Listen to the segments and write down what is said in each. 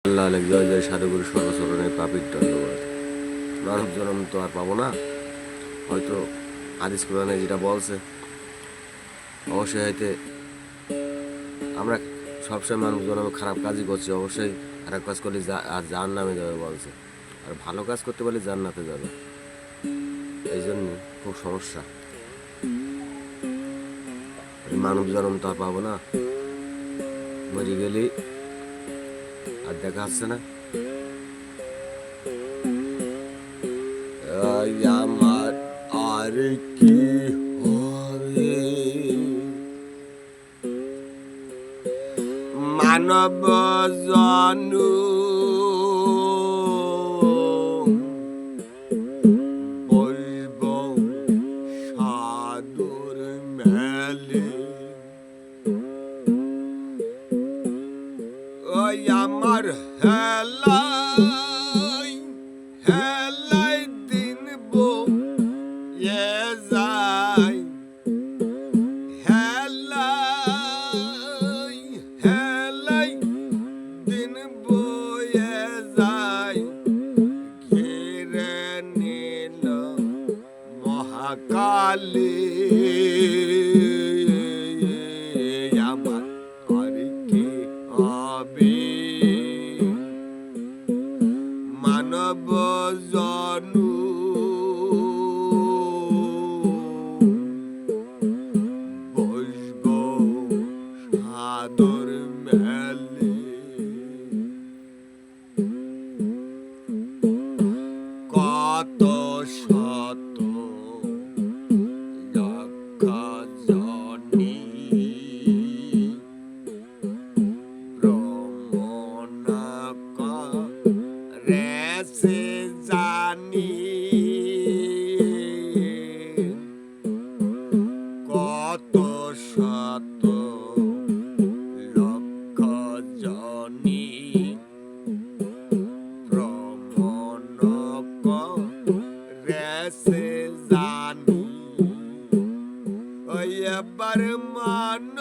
আল্লাহ অনেক জয় জয় সাধুগুরু সর্বচরণের পাপির দণ্ডবাদ। মানব জন্ম তো আর পাবো না, হয়তো হাদিস কোরআনে যেটা বলছে অবশ্যই হয়তো আমরা সবসময় মানব জন্মে খারাপ কাজই করছি, অবশ্যই খারাপ কাজ করলে আর জাহান্নামে যাবে বলছে, আর ভালো কাজ করতে পারলে জান্নাতে যাবে। এই জন্য খুব সমস্যা, মানব জন্ম তো আর পাবো না, মরে গেলে আর দেখা যাচ্ছে না। আমার আর কি হবে মানব জনু বলব সাধুর মেলে, ওই আমার হেলাই হেলাই দিন বয়ে যায়, হেলাই হেলাই দিন বয়ে যায়, ঘিরে নিল মহাকালী। আমার আর কি হবে মানব জনু বসব সাধুর মেলে, কত শত লক্ষ জনী ভ্রমণ করেছে জানি, কত শত লক্ষ জনী ভ্রমণ করেছে জানি, ওই এবার মানব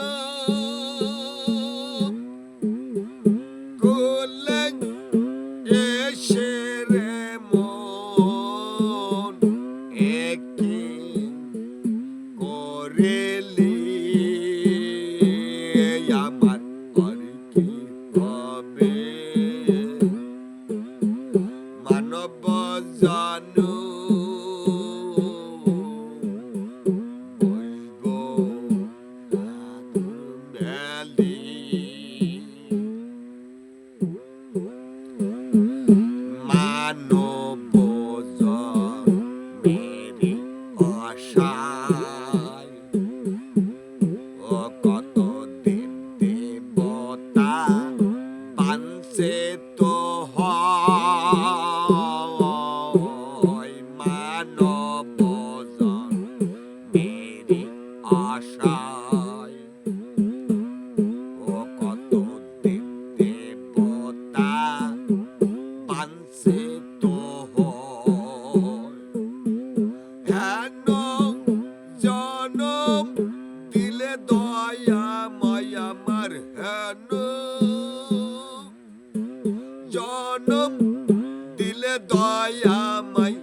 কোলে এসে রে মন একে করেলি, আমার আর কি হবে মানব জনু বসব সাধুর মেলে, মানব জন্মের আশায় ও কত দেব দেবতা বানছে তো হয়, মানব জন্মের আশায় ও কত দেব দেবতা বানছে তো হেন জনম দিলে দয়াময় আমার, হেন জনম দিলে দয়াময়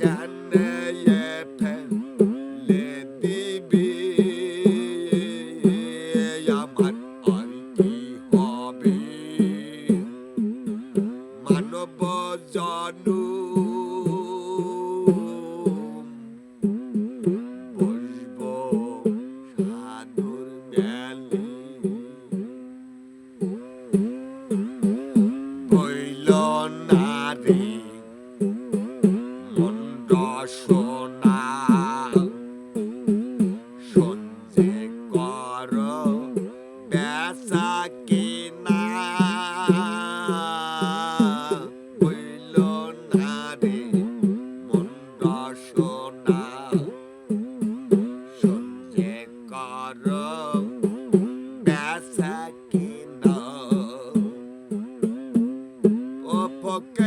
কেন ফেলে দিবি, আমার আর কি হবে মানব জনু বসব সাধুর মেলে, বইল না রে মন্দ সোনা সঞ্জে কর বেচা কিনা, বইল না রে মন্দ সোনা সঞ্জে কর বেচা কিনা, ও পক্ষে